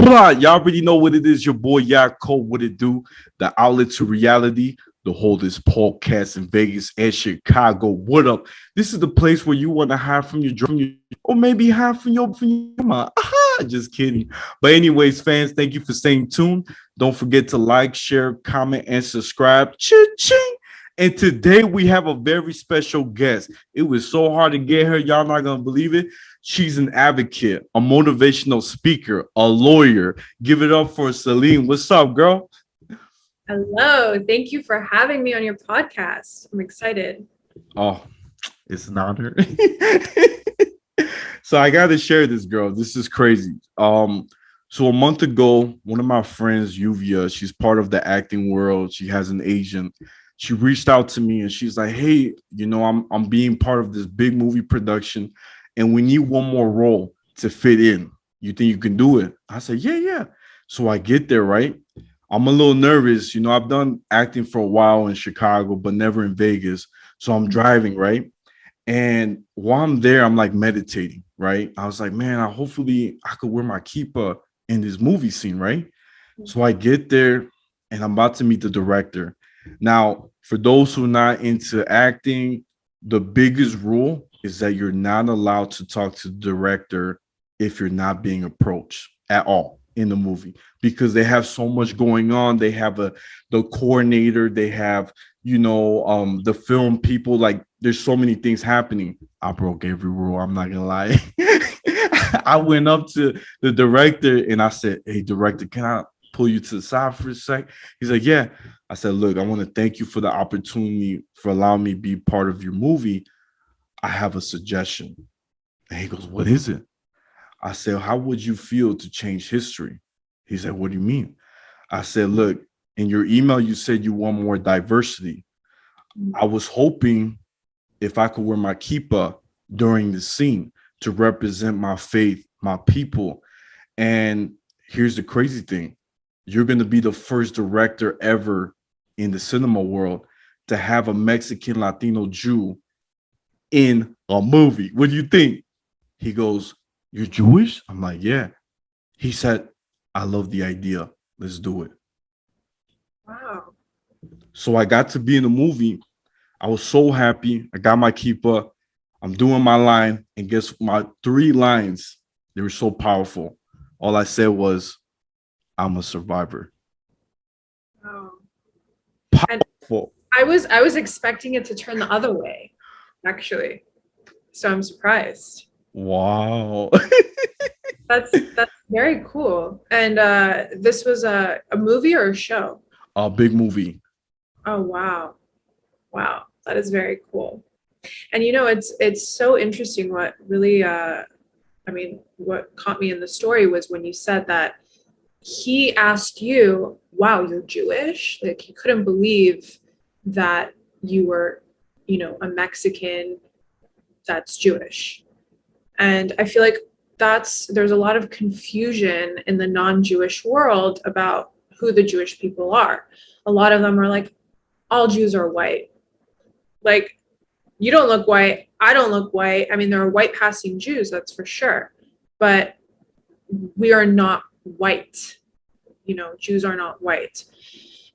blah. Y'all already know what it is. Your boy Yaakov, what it do? The outlet to reality. The holdest podcast in Vegas and Chicago. What up? This is the place where you want to hide from your or maybe hide from your mind. Just kidding. But anyways, fans, thank you for staying tuned. Don't forget to like, share, comment, and subscribe. Cha-ching. And today we have a very special guest. It was so hard to get her. Y'all not gonna believe it. She's an advocate, a motivational speaker, a lawyer. Give it up for Celine. What's up, girl? Hello. Thank you for having me on your podcast. I'm excited. Oh, it's an honor. So I gotta share this, girl. This is crazy. So a month ago, one of my friends, Yuvia, she's part of the acting world. She has an agent. She reached out to me and she's like, "Hey, I'm being part of this big movie production, and we need one more role to fit in. You think you can do it?" I said, "Yeah, yeah." So I get there, right? I'm a little nervous. I've done acting for a while in Chicago, but never in Vegas. So I'm driving, right? And while I'm there, I'm like meditating, right? I was like, man, hopefully I could wear my kippah in this movie scene, right? So I get there and I'm about to meet the director. Now, for those who are not into acting, the biggest rule is that you're not allowed to talk to the director if you're not being approached at all in the movie, because they have so much going on. They have the coordinator, they have the film people. Like, there's so many things happening. I broke every rule, I'm not gonna lie. I went up to the director and I said, "Hey, director, can I pull you to the side for a sec?" He's like, "Yeah." I said, "Look, I want to thank you for the opportunity for allowing me to be part of your movie. I have a suggestion." And he goes, "What is it?" I said, "How would you feel to change history?" He said, "What do you mean?" I said, "Look, in your email, you said you want more diversity. I was hoping if I could wear my kippah during the scene to represent my faith, my people. And here's the crazy thing. You're going to be the first director ever in the cinema world to have a Mexican Latino Jew in a movie. What do you think?" He goes, "You're Jewish?" I'm like, "Yeah." He said, "I love the idea. Let's do it." Wow. So I got to be in the movie. I was so happy. I got my kippah. I'm doing my line. And guess my 3 lines, they were so powerful. All I said was, "I'm a survivor." Wow. And Powerful. I was expecting it to turn the other way, actually. So I'm surprised. Wow. That's very cool. And this was a movie or a show? A big movie. Oh wow. Wow. That is very cool. And it's so interesting what really what caught me in the story was when you said that he asked you, wow, you're Jewish? Like, he couldn't believe that you were, a Mexican that's Jewish. And I feel like there's a lot of confusion in the non-Jewish world about who the Jewish people are. A lot of them are like, all Jews are white. Like, you don't look white, I don't look white. I mean, there are white passing Jews, that's for sure. But we are not white. Jews are not white.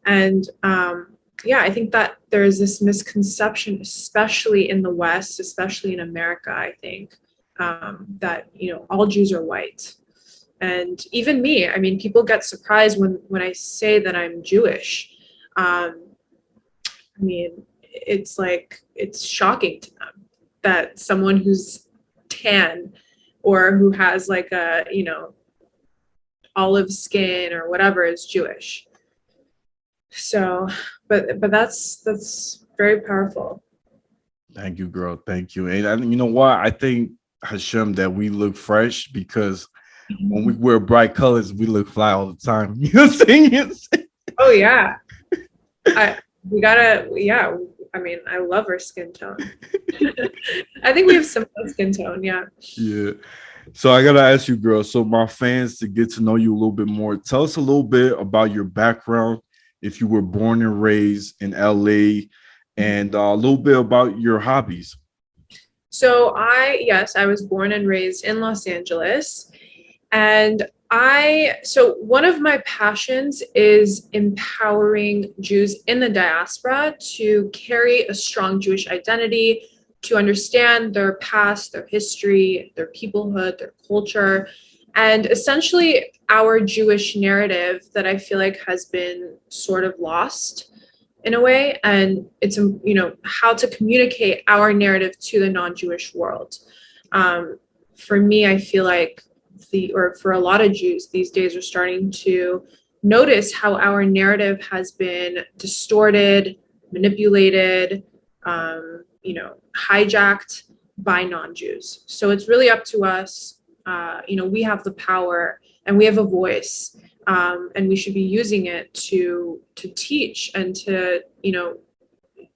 And I think that there is this misconception, especially in the West, especially in America, I think, that, all Jews are white. And even me, I mean, people get surprised when I say that I'm Jewish. I mean, it's like, it's shocking to them that someone who's tan or who has like a, olive skin or whatever is Jewish. So, but that's very powerful. Thank you, girl. Thank you. And you know what? I think, Hashem, that we look fresh because when we wear bright colors, we look fly all the time. You know what I'm saying? Oh yeah. We gotta, yeah. I mean, I love our skin tone. I think we have similar skin tone. Yeah. Yeah. So I gotta ask you, girl. So my fans, to get to know you a little bit more, tell us a little bit about your background. If you were born and raised in LA, and a little bit about your hobbies. So yes, I was born and raised in Los Angeles, and So one of my passions is empowering Jews in the diaspora to carry a strong Jewish identity, to understand their past, their history, their peoplehood, their culture, and essentially our Jewish narrative that I feel like has been sort of lost in a way. And it's, how to communicate our narrative to the non-Jewish world. For me, I feel like or for a lot of Jews these days are starting to notice how our narrative has been distorted, manipulated, hijacked by non-Jews. So it's really up to us. We have the power and we have a voice, and we should be using it to teach and to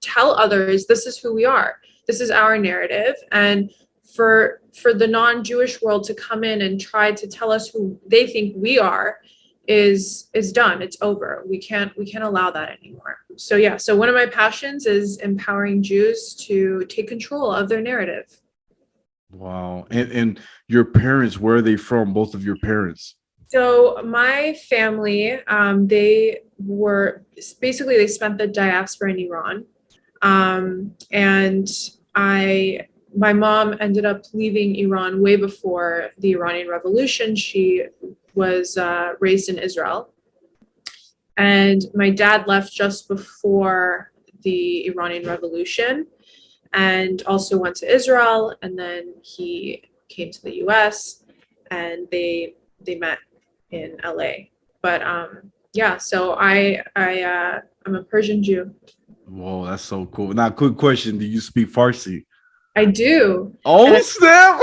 tell others this is who we are. This is our narrative, and for the non-Jewish world to come in and try to tell us who they think we are is done. It's over. We can't allow that anymore. So yeah, so one of my passions is empowering Jews to take control of their narrative. Wow. And your parents, where are they from? Both of your parents? So my family, they spent the diaspora in Iran, and my mom ended up leaving Iran way before the Iranian Revolution. She was raised in Israel. And my dad left just before the Iranian Revolution and also went to Israel. And then he came to the US and they met in LA. But yeah, so I'm a Persian Jew. Whoa, that's so cool. Now, quick question. Do you speak Farsi? I do. Oh, snap.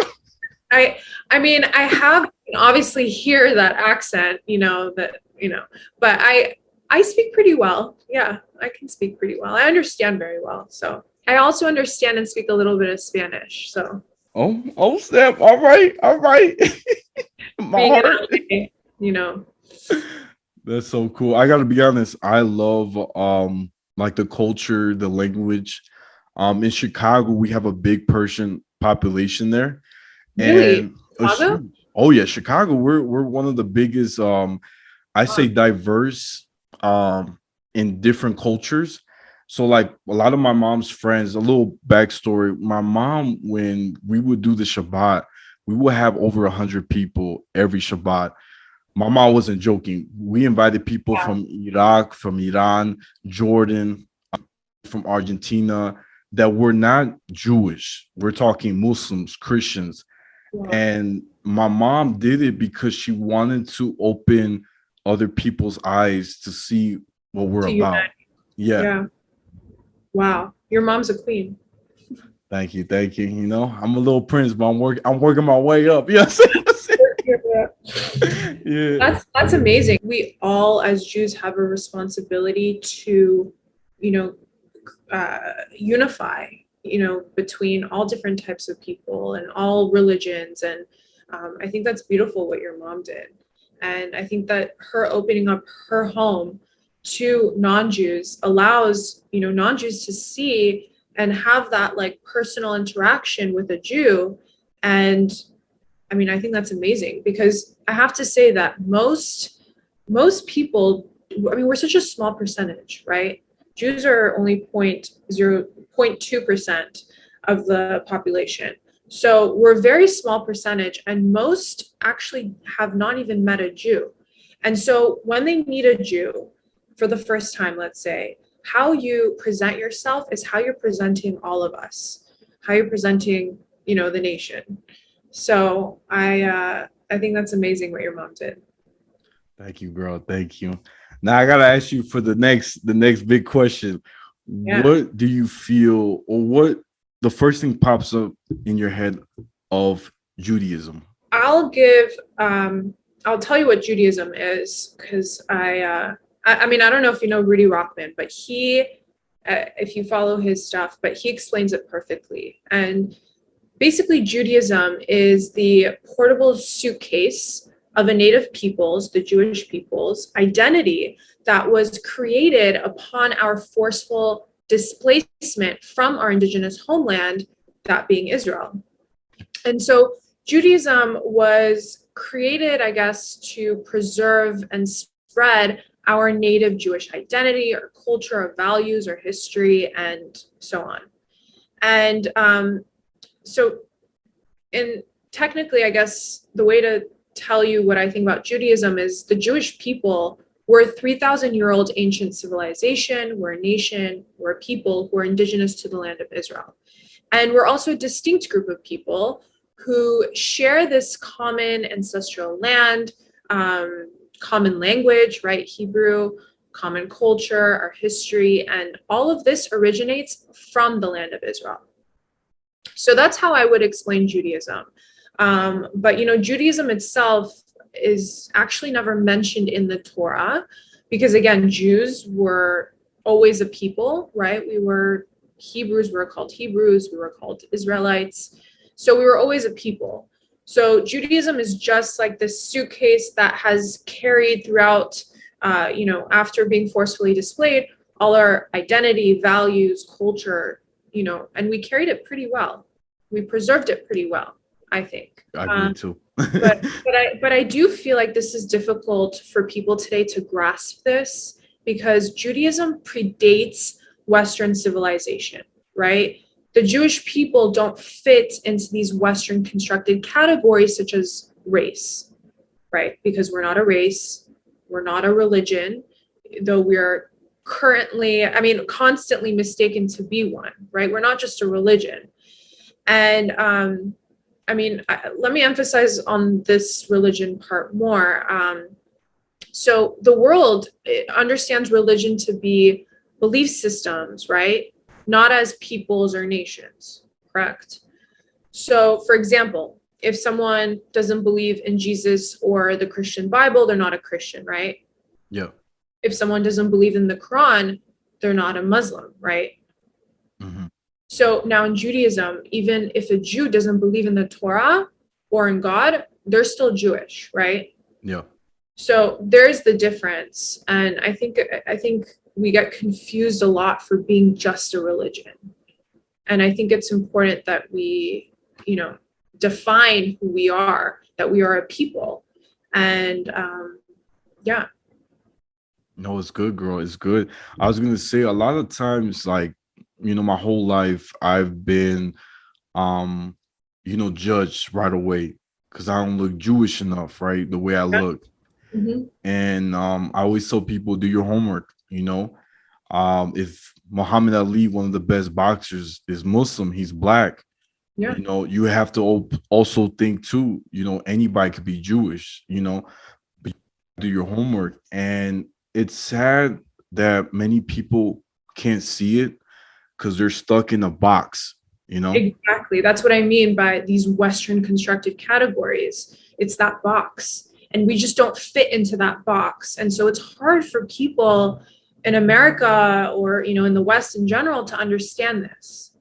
I mean, I have obviously hear that accent, but I speak pretty well. Yeah, I can speak pretty well. I understand very well. So I also understand and speak a little bit of Spanish. So oh, snap. All right. My being heart. in LA, That's so cool. I gotta be honest. I love like the culture, the language. In Chicago, we have a big Persian population there. Really? And Chicago? oh yeah, Chicago, we're one of the biggest I say diverse in different cultures. So like a lot of my mom's friends, a little backstory, my mom, when we would do the Shabbat, we would have over 100 people every Shabbat. My mom wasn't joking. We invited people Yeah. from Iraq, from Iran, Jordan, from Argentina that were not Jewish. We're talking Muslims, Christians. Yeah. And my mom did it because she wanted to open other people's eyes to see what we're To about. unite. Yeah. Yeah. Wow. Your mom's a queen. Thank you. I'm a little prince, but I'm working my way up. Yes. Yeah. That's amazing. We all as Jews have a responsibility to, unify, between all different types of people and all religions. And I think that's beautiful what your mom did. And I think that her opening up her home to non-Jews allows, non-Jews to see and have that like personal interaction with a Jew. And I mean, I think that's amazing because I have to say that most people, I mean, we're such a small percentage, right? Jews are only 0.2% of the population. So we're a very small percentage, and most actually have not even met a Jew. And so when they meet a Jew for the first time, let's say, how you present yourself is how you're presenting all of us, how you're presenting, the nation. So I think that's amazing what your mom did. Thank you, girl. Thank you. Now I gotta ask you for the next big question. Yeah. What do you feel, or what the first thing pops up in your head of Judaism? I'll tell you what Judaism is because I mean, I don't know if you know Rudy Rockman, but if you follow his stuff, but he explains it perfectly. And basically, Judaism is the portable suitcase of a native people's, the Jewish people's, identity that was created upon our forceful displacement from our indigenous homeland, that being Israel. And so Judaism was created, I guess, to preserve and spread our native Jewish identity, our culture, our values, our history, and so on. And so, in technically, I guess the way to tell you what I think about Judaism is the Jewish people were a 3,000-year-old ancient civilization. We're a nation, we're a people who are indigenous to the land of Israel. And we're also a distinct group of people who share this common ancestral land, common language, right? Hebrew, common culture, our history, and all of this originates from the land of Israel. So that's how I would explain Judaism. But, Judaism itself is actually never mentioned in the Torah because, again, Jews were always a people, right? We were Hebrews, we were called Hebrews, we were called Israelites. So we were always a people. So Judaism is just like this suitcase that has carried throughout, after being forcefully displayed, all our identity, values, culture, and we carried it pretty well. We preserved it pretty well, I think. I agree too. but I do feel like this is difficult for people today to grasp this because Judaism predates Western civilization, right? The Jewish people don't fit into these Western constructed categories such as race, right? Because we're not a race, we're not a religion, though we're constantly mistaken to be one, right? We're not just a religion. And let me emphasize on this religion part more. So the world understands religion to be belief systems, right? Not as peoples or nations, correct? So, for example, if someone doesn't believe in Jesus or the Christian Bible, they're not a Christian, right? Yeah. If someone doesn't believe in the Quran, they're not a Muslim, right? Mm-hmm. So now in Judaism, even if a Jew doesn't believe in the Torah or in God, they're still Jewish, right? Yeah. So there's the difference. And I think we get confused a lot for being just a religion. And I think it's important that we, define who we are, that we are a people. And yeah. No, it's good, girl. It's good. I was gonna say a lot of times, like, my whole life I've been judged right away because I don't look Jewish enough, right? The way I look. Mm-hmm. And I always tell people, do your homework, if Muhammad Ali, one of the best boxers, is Muslim, he's black. Yeah. You have to also think too, anybody could be Jewish, but do your homework. And it's sad that many people can't see it because they're stuck in a box, Exactly. That's what I mean by these Western constructed categories. It's that box. And we just don't fit into that box. And so it's hard for people in America or, in the West in general to understand this.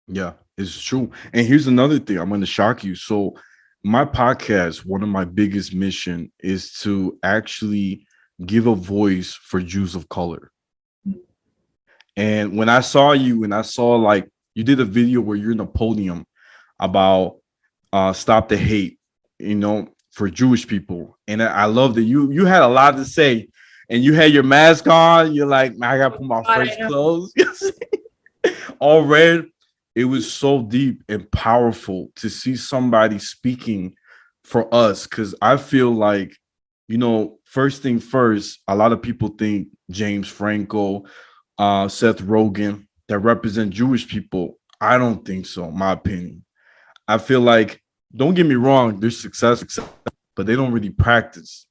Yeah, it's true. And here's another thing I'm going to shock you. So my podcast, one of my biggest mission is to actually give a voice for Jews of color. And when I saw you and I saw like you did a video where you're in a podium about stop the hate, for Jewish people. And I love that you had a lot to say and you had your mask on. You're like, man, I gotta put my fresh clothes. All red. It was so deep and powerful to see somebody speaking for us. Cause I feel like, first thing first, a lot of people think James Franco, Seth Rogen that represent Jewish people. I don't think so, in my opinion. I feel like, don't get me wrong, they're successful, but they don't really practice.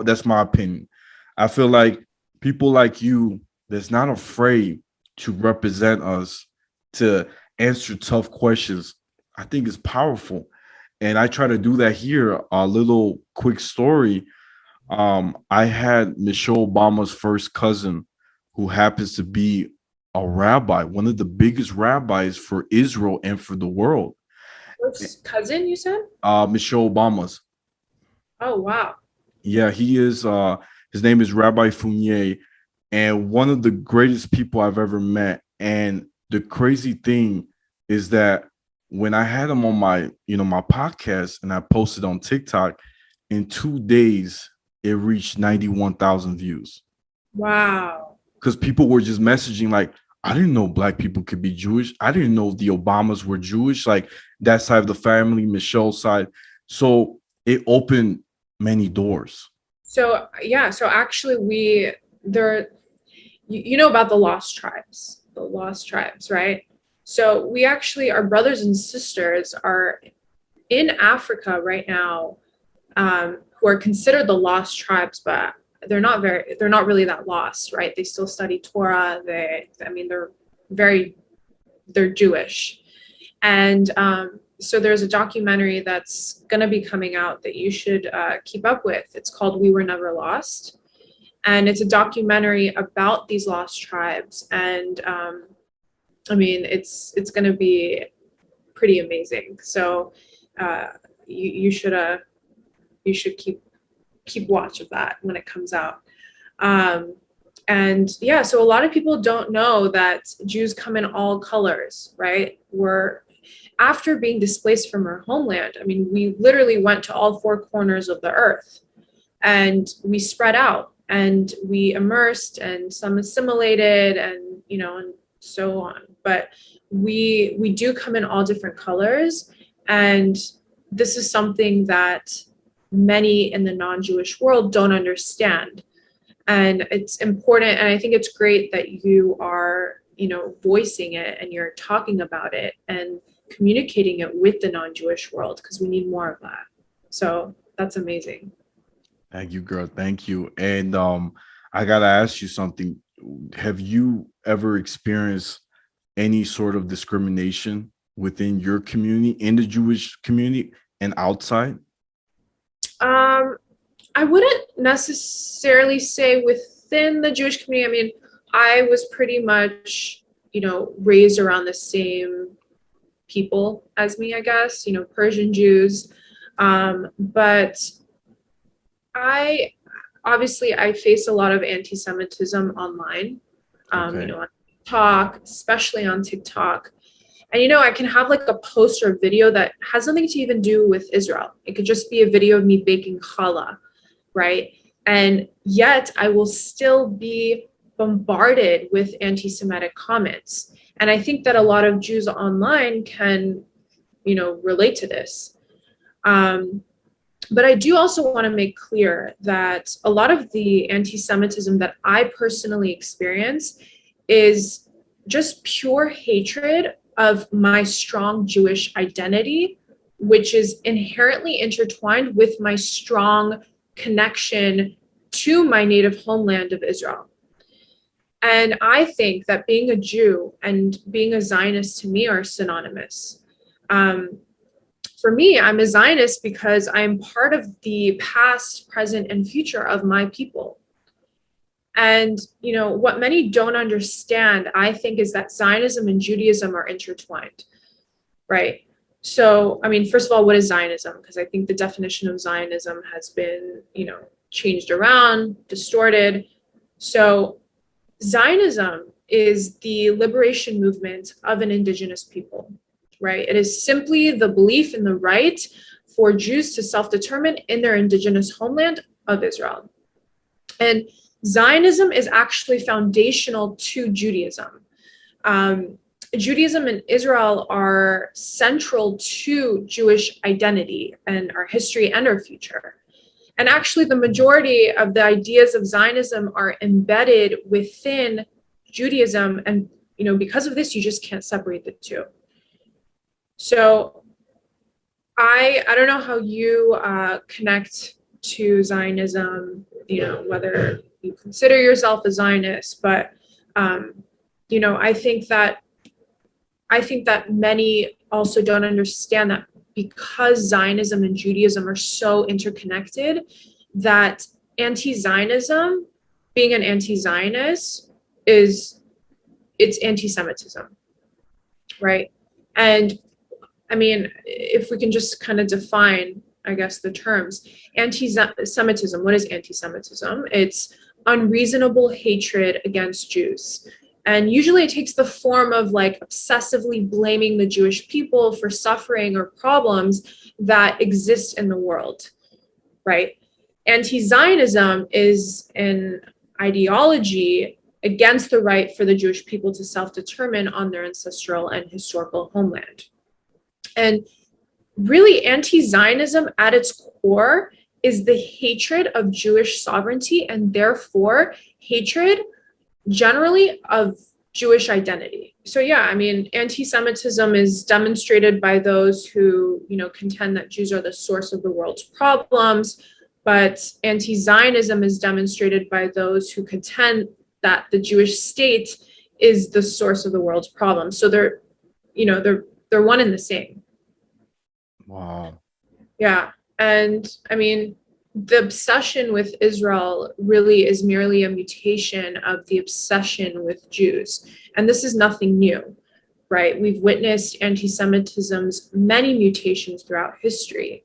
That's my opinion. I feel like people like you that's not afraid to represent us, to answer tough questions, I think is powerful. And I try to do that here. A little quick story. I had Michelle Obama's first cousin who happens to be a rabbi, one of the biggest rabbis for Israel and for the world. First cousin, you said? Michelle Obama's. Oh, wow. Yeah, he is. His name is Rabbi Fournier, and one of the greatest people I've ever met. And the crazy thing is that when I had him on my, my podcast and I posted on TikTok, in 2 days, it reached 91,000 views. Wow. Because people were just messaging like, I didn't know black people could be Jewish. I didn't know the Obamas were Jewish, like that side of the family, Michelle's side. So it opened many doors. So yeah, so actually there you know about the lost tribes, right? So we actually, our brothers and sisters are in Africa right now, who are considered the lost tribes, but they're not really that lost, right? They still study Torah. I mean, they're Jewish. And so there's a documentary that's going to be coming out that you should keep up with. It's called We Were Never Lost. And it's a documentary about these lost tribes. And I mean, it's going to be pretty amazing. So you should keep watch of that when it comes out. And yeah, so a lot of people don't know that Jews come in all colors, right? We're after being displaced from our homeland. I mean, we literally went to all four corners of the earth, and we spread out, and we immersed, and some assimilated, and and so on. But we do come in all different colors, and this is something that many in the non-Jewish world don't understand. And it's important, and I think it's great that you are voicing it, and you're talking about it and communicating it with the non-Jewish world, because we need more of that. So that's amazing. Thank you, girl. Thank you. And I gotta ask you something. Have you ever experienced any sort of discrimination within your community, in the Jewish community, and outside? um I wouldn't necessarily say within the Jewish community. I mean, I was pretty much raised around the same people as me, I guess, Persian Jews. But I I face a lot of anti-Semitism online, Okay. on TikTok, especially on TikTok. And I can have like a post or video that has nothing to even do with Israel. It could just be a video of me baking challah, right? And yet I will still be bombarded with anti-Semitic comments. And I think that a lot of Jews online can, relate to this. Um, but I do also want to make clear that a lot of the anti-Semitism that I personally experience is just pure hatred of my strong Jewish identity, which is inherently intertwined with my strong connection to my native homeland of Israel. And I think that being a Jew and being a Zionist to me are synonymous. Um, for me, I'm a Zionist because I'm part of the past, present, and future of my people. And, what many don't understand, I think, is that Zionism and Judaism are intertwined, right? So, I mean, first of all, what is Zionism? Because I think the definition of Zionism has been, changed around, distorted. So, Zionism is the liberation movement of an indigenous people, right? It is simply the belief in the right for Jews to self-determine in their indigenous homeland of Israel. And Zionism is actually foundational to Judaism. Judaism and Israel are central to Jewish identity and our history and our future. And actually, the majority of the ideas of Zionism are embedded within Judaism. And, because of this, you just can't separate the two. So I don't know how you connect to Zionism, whether you consider yourself a Zionist, but, I think that many also don't understand that because Zionism and Judaism are so interconnected, that anti-Zionism, being an anti-Zionist, it's anti-Semitism, right? And I mean, if we can just kind of define, I guess, the terms, anti-Semitism, what is anti-Semitism? It's unreasonable hatred against Jews. And usually it takes the form of like obsessively blaming the Jewish people for suffering or problems that exist in the world, right? Anti-Zionism is an ideology against the right for the Jewish people to self-determine on their ancestral and historical homeland. And really, anti-Zionism at its core is the hatred of Jewish sovereignty and therefore hatred generally of Jewish identity. So yeah, I mean, anti-Semitism is demonstrated by those who, contend that Jews are the source of the world's problems, but anti-Zionism is demonstrated by those who contend that the Jewish state is the source of the world's problems. So they're one and the same. Wow. Yeah. And I mean, the obsession with Israel really is merely a mutation of the obsession with Jews. And this is nothing new, right? We've witnessed anti-Semitism's many mutations throughout history.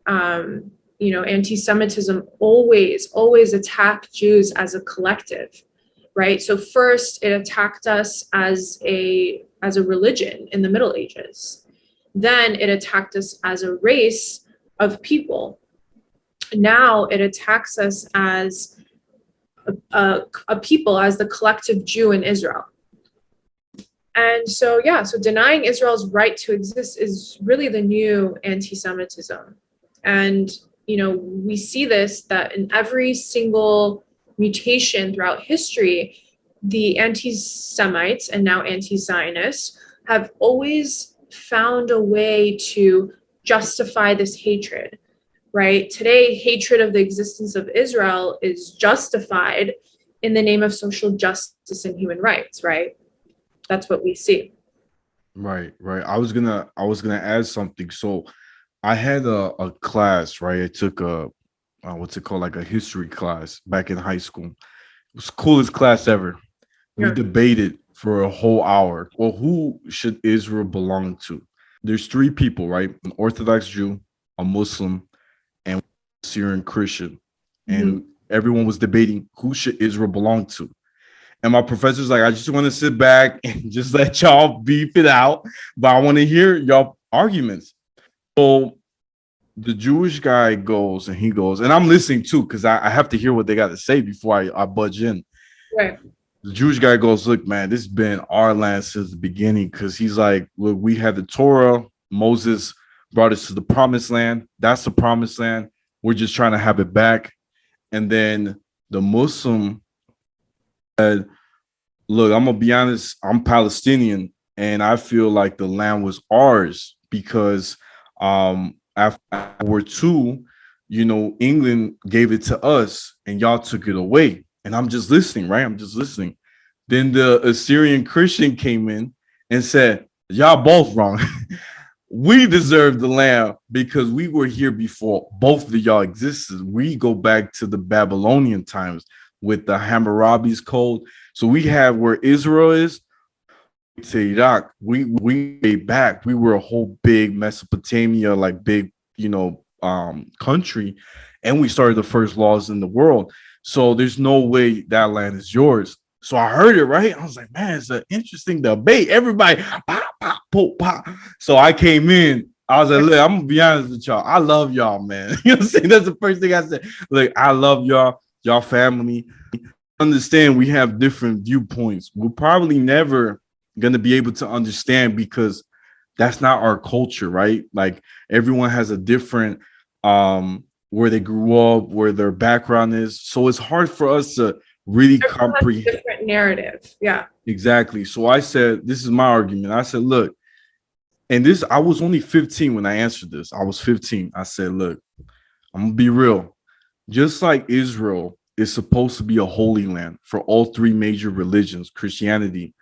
Anti-Semitism always attacked Jews as a collective, right? So first, it attacked us as a religion in the Middle Ages. Then it attacked us as a race of people. Now it attacks us as a people, as the collective Jew in Israel. And so denying Israel's right to exist is really the new anti-Semitism. And, we see this, that in every single mutation throughout history, the anti-Semites and now anti-Zionists have always found a way to justify this hatred, right? Today, hatred of the existence of Israel is justified in the name of social justice and human rights, right? That's what we see. Right. I was gonna add something. So I had a class, right? I took a what's it called, like a history class back in high school. It was the coolest class ever. We debated for a whole hour. Well, who should Israel belong to? There's three people, right? An Orthodox Jew, a Muslim, and a Syrian Christian. And everyone was debating who should Israel belong to. And my professor's like, I just want to sit back and just let y'all beef it out, but I want to hear y'all arguments. So the Jewish guy goes, and I'm listening too, because I have to hear what they got to say before I budge in. Right. The Jewish guy goes, look, man, this has been our land since the beginning, because he's like, look, we had the Torah. Moses brought us to the promised land. That's the promised land. We're just trying to have it back. And then the Muslim said, look, I'm going to be honest, I'm Palestinian, and I feel like the land was ours because after World War II, England gave it to us and y'all took it away. And I'm just listening, right? I'm just listening. Then the Assyrian Christian came in and said, y'all both wrong. We deserve the land because we were here before both of y'all existed. We go back to the Babylonian times with the Hammurabi's code. So we have where Israel is to Iraq. We way back. We were a whole big Mesopotamia, like big, country, and we started the first laws in the world. So there's no way that land is yours. So I heard it, right? I was like, man, it's an interesting debate. Everybody, pop, pop, pop, pop. So I came in. I was like, look, I'm gonna be honest with y'all. I love y'all, man. You know what I'm saying? That's the first thing I said. Look, I love y'all family. Understand we have different viewpoints. We're probably never gonna be able to understand because that's not our culture, right? Like everyone has a different where they grew up, where their background is. So it's hard for us to really comprehend different narrative. Yeah, exactly. So I said, this is my argument. I said, look, and this, I was only 15 when I answered this. I was 15. I said, look, I'm gonna be real. Just like Israel is supposed to be a holy land for all three major religions, Christianity,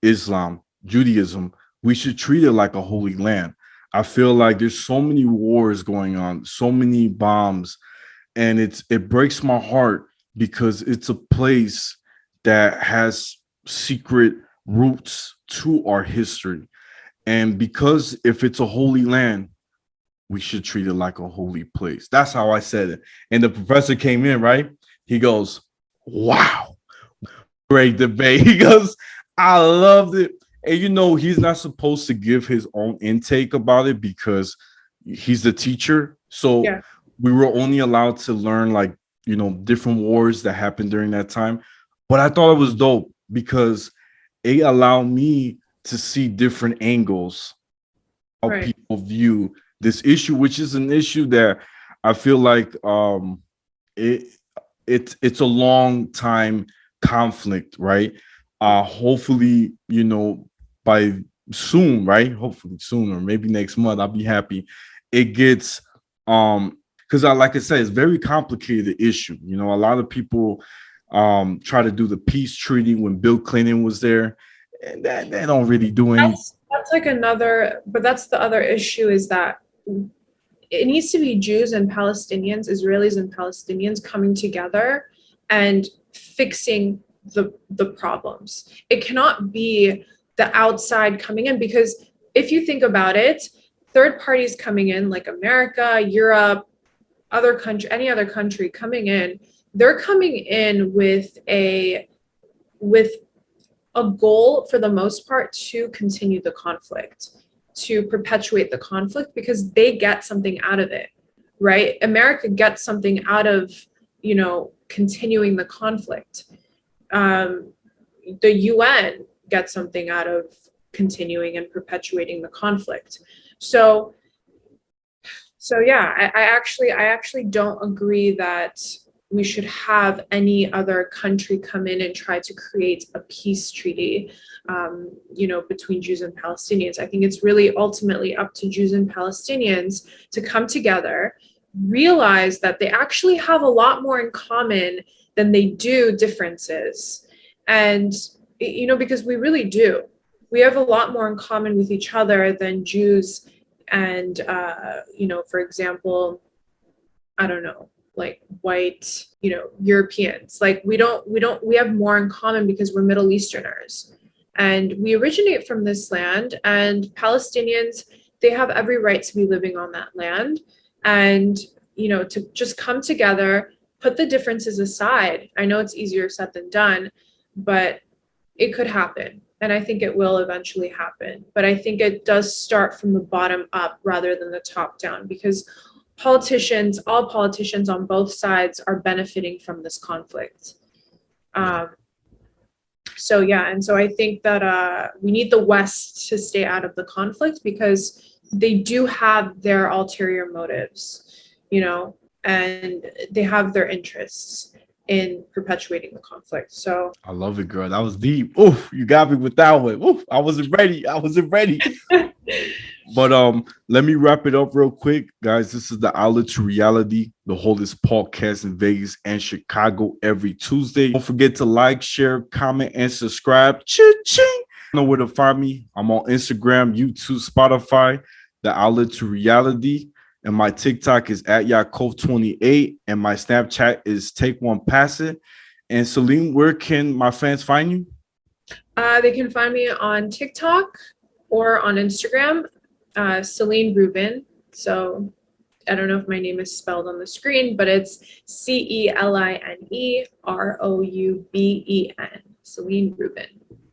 Islam, Judaism, we should treat it like a holy land. I feel like there's so many wars going on, so many bombs, and it breaks my heart because it's a place that has secret roots to our history. And because if it's a holy land, we should treat it like a holy place. That's how I said it. And the professor came in, right? He goes, wow, great debate. He goes, I loved it. And you know, he's not supposed to give his own intake about it because he's the teacher. So Yeah, we were only allowed to learn like, you know, different wars that happened during that time. But I thought it was dope because it allowed me to see different angles how right. people view this issue, which is an issue that I feel like it it's a long time conflict, right? Hopefully, you know, by soon, right? Hopefully soon or maybe next month, I'll be happy. It gets because I like I said, it's very complicated issue. You know, a lot of people try to do the peace treaty when Bill Clinton was there, and that they don't really do any. That's like another, but that's the other issue is that it needs to be Jews and Palestinians, Israelis and Palestinians coming together and fixing the problems. It cannot be the outside coming in, because if you think about it, third parties coming in like America, Europe, other country, any other country coming in, they're coming in with a goal for the most part to continue the conflict, to perpetuate the conflict, because they get something out of it, right? America gets something out of, continuing the conflict. Um, the UN gets something out of continuing and perpetuating the conflict. So, so yeah, I actually don't agree that we should have any other country come in and try to create a peace treaty, between Jews and Palestinians. I think it's really ultimately up to Jews and Palestinians to come together, realize that they actually have a lot more in common than they do differences. And, because we really do. We have a lot more in common with each other than Jews and, for example, I don't know, like white, Europeans. Like we have more in common because we're Middle Easterners and we originate from this land, and Palestinians, they have every right to be living on that land. And, to just come together, put the differences aside. I know it's easier said than done, but it could happen. And I think it will eventually happen. But I think it does start from the bottom up rather than the top down, because all politicians on both sides are benefiting from this conflict. Yeah, Um, so yeah, and so I think that we need the West to stay out of the conflict because they do have their ulterior motives, and they have their interests in perpetuating the conflict. So I love it, girl. That was deep. Oof, you got me with that one. Oof, I wasn't ready. I wasn't ready. But let me wrap it up real quick, guys. This is the Outlet to Reality, the holdest podcast in Vegas and Chicago every Tuesday. Don't forget to like, share, comment, and subscribe. Ching! Know where to find me. I'm on Instagram, YouTube, Spotify, the Outlet to Reality. And my TikTok is at Yaakov28. And my Snapchat is Take One Pass It. And Celine, where can my fans find you? they can find me on TikTok or on Instagram, Celine Rubin. So I don't know if my name is spelled on the screen, but it's CELINE ROUBEN, Celine Rubin.